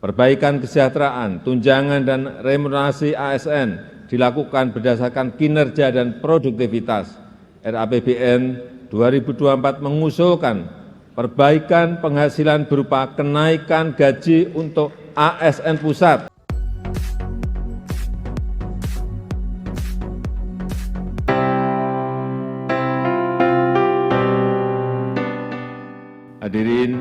Perbaikan kesejahteraan, tunjangan dan remunerasi ASN dilakukan berdasarkan kinerja dan produktivitas. RAPBN 2024 mengusulkan perbaikan penghasilan berupa kenaikan gaji untuk ASN pusat. Hadirin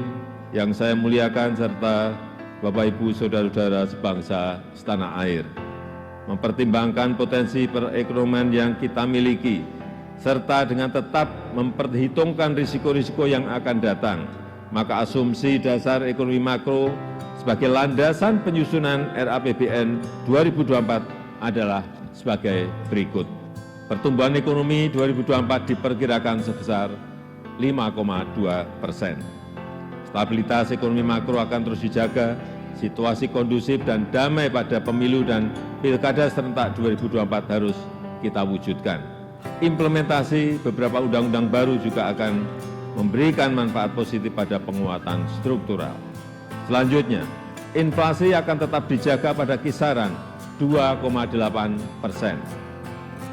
yang saya muliakan serta Bapak Ibu Saudara-saudara sebangsa setanah air, mempertimbangkan potensi perekonomian yang kita miliki, serta dengan tetap memperhitungkan risiko-risiko yang akan datang, maka asumsi dasar ekonomi makro sebagai landasan penyusunan RAPBN 2024 adalah sebagai berikut. Pertumbuhan ekonomi 2024 diperkirakan sebesar 5,2%. Stabilitas ekonomi makro akan terus dijaga, situasi kondusif dan damai pada pemilu dan pilkada serentak 2024 harus kita wujudkan. Implementasi beberapa undang-undang baru juga akan memberikan manfaat positif pada penguatan struktural. Selanjutnya, inflasi akan tetap dijaga pada kisaran 2,8%.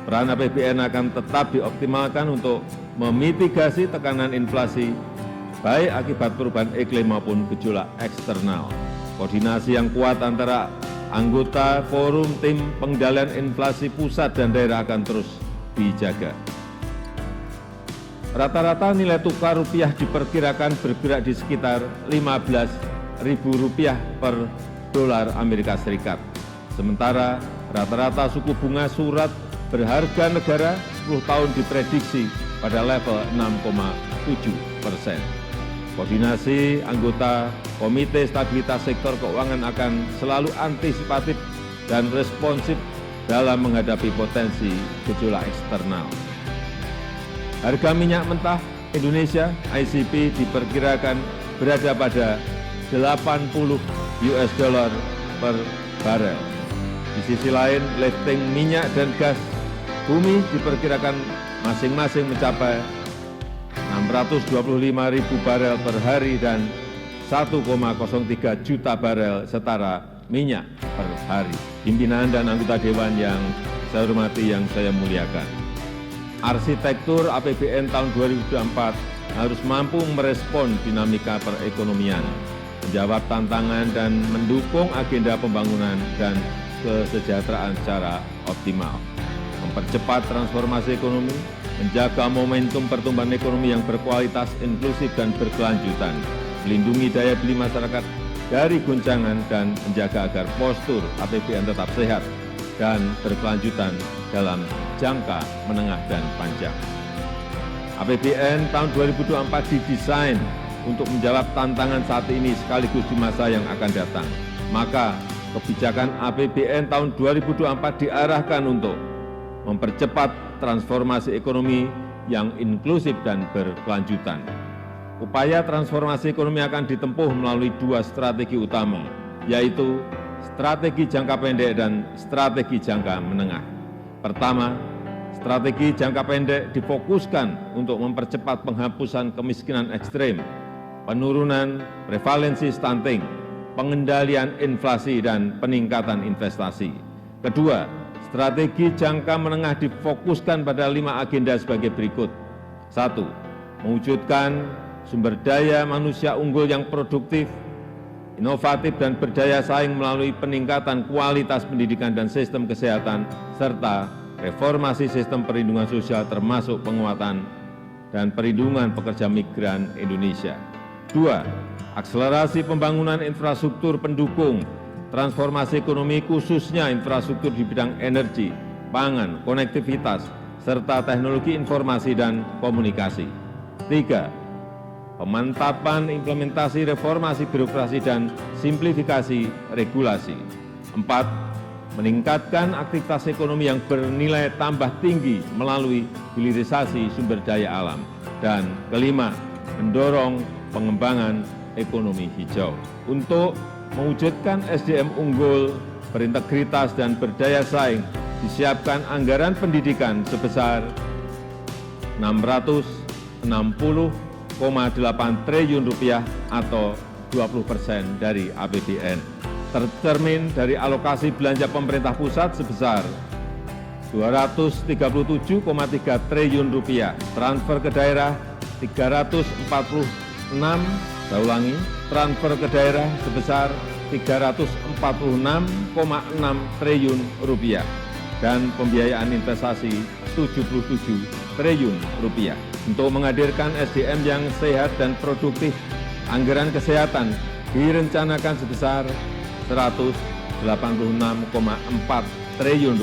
Peran APBN akan tetap dioptimalkan untuk memitigasi tekanan inflasi, baik akibat perubahan iklim maupun gejolak eksternal. Koordinasi yang kuat antara anggota Forum Tim Pengendalian Inflasi Pusat dan Daerah akan terus dijaga. Rata-rata nilai tukar rupiah diperkirakan bergerak di sekitar Rp15.000 per dolar Amerika Serikat. Sementara rata-rata suku bunga surat berharga negara 10 tahun diprediksi pada level 6,7%. Koordinasi anggota Komite Stabilitas Sektor Keuangan akan selalu antisipatif dan responsif dalam menghadapi potensi gejolak eksternal. Harga minyak mentah Indonesia ICP diperkirakan berada pada $80 per barel. Di sisi lain, lifting minyak dan gas bumi diperkirakan masing-masing mencapai 625.000 barel per hari dan 1,03 juta barel setara minyak per hari. Pimpinan dan anggota Dewan yang saya hormati, yang saya muliakan, arsitektur APBN tahun 2024 harus mampu merespon dinamika perekonomian, menjawab tantangan dan mendukung agenda pembangunan dan kesejahteraan secara optimal, mempercepat transformasi ekonomi, menjaga momentum pertumbuhan ekonomi yang berkualitas, inklusif, dan berkelanjutan, melindungi daya beli masyarakat dari goncangan, dan menjaga agar postur APBN tetap sehat dan berkelanjutan dalam jangka menengah dan panjang. APBN tahun 2024 didesain untuk menjawab tantangan saat ini sekaligus di masa yang akan datang. Maka kebijakan APBN tahun 2024 diarahkan untuk mempercepat transformasi ekonomi yang inklusif dan berkelanjutan. Upaya transformasi ekonomi akan ditempuh melalui dua strategi utama, yaitu strategi jangka pendek dan strategi jangka menengah. Pertama, strategi jangka pendek difokuskan untuk mempercepat penghapusan kemiskinan ekstrem, penurunan prevalensi stunting, pengendalian inflasi, dan peningkatan investasi. Kedua, strategi jangka menengah difokuskan pada 5 agenda sebagai berikut. 1. Mewujudkan sumber daya manusia unggul yang produktif, inovatif, dan berdaya saing melalui peningkatan kualitas pendidikan dan sistem kesehatan, serta reformasi sistem perlindungan sosial termasuk penguatan dan perlindungan pekerja migran Indonesia. 2. Akselerasi pembangunan infrastruktur pendukung transformasi ekonomi, khususnya infrastruktur di bidang energi, pangan, konektivitas, serta teknologi informasi dan komunikasi. 3. Pemantapan implementasi reformasi birokrasi dan simplifikasi regulasi. 4. Meningkatkan aktivitas ekonomi yang bernilai tambah tinggi melalui hilirisasi sumber daya alam. Dan kelima, mendorong pengembangan ekonomi hijau. Untuk mewujudkan SDM unggul, berintegritas, dan berdaya saing, disiapkan anggaran pendidikan sebesar Rp660,8 triliun atau 20% dari APBN. tercermin dari alokasi belanja pemerintah pusat sebesar Rp237,3 triliun, transfer ke daerah 346, transfer ke daerah sebesar Rp346,6 triliun, dan pembiayaan investasi Rp77 triliun. Untuk menghadirkan SDM yang sehat dan produktif, anggaran kesehatan direncanakan sebesar Rp186,4 triliun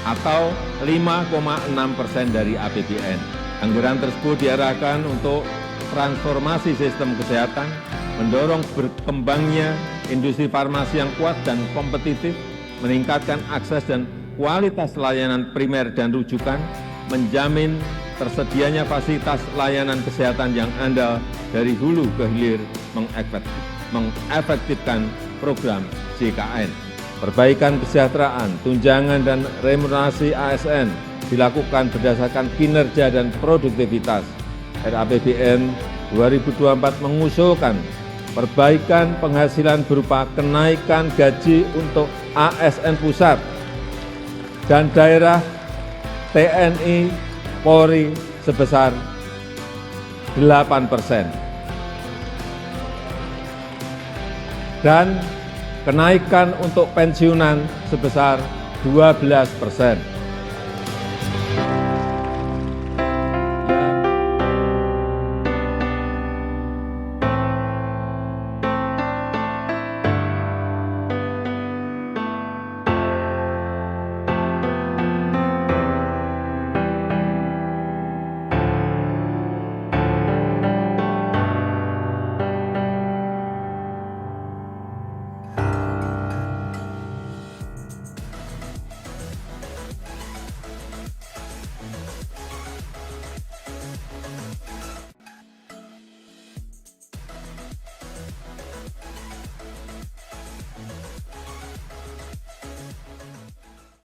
atau 5,6% dari APBN. Anggaran tersebut diarahkan untuk transformasi sistem kesehatan, mendorong berkembangnya industri farmasi yang kuat dan kompetitif, meningkatkan akses dan kualitas layanan primer dan rujukan, menjamin tersedianya fasilitas layanan kesehatan yang andal dari hulu ke hilir, mengefektifkan program JKN. Perbaikan kesejahteraan, tunjangan dan remunerasi ASN dilakukan berdasarkan kinerja dan produktivitas. RAPBN 2024 mengusulkan perbaikan penghasilan berupa kenaikan gaji untuk ASN pusat dan daerah TNI Polri sebesar 8%. Dan kenaikan untuk pensiunan sebesar 12%.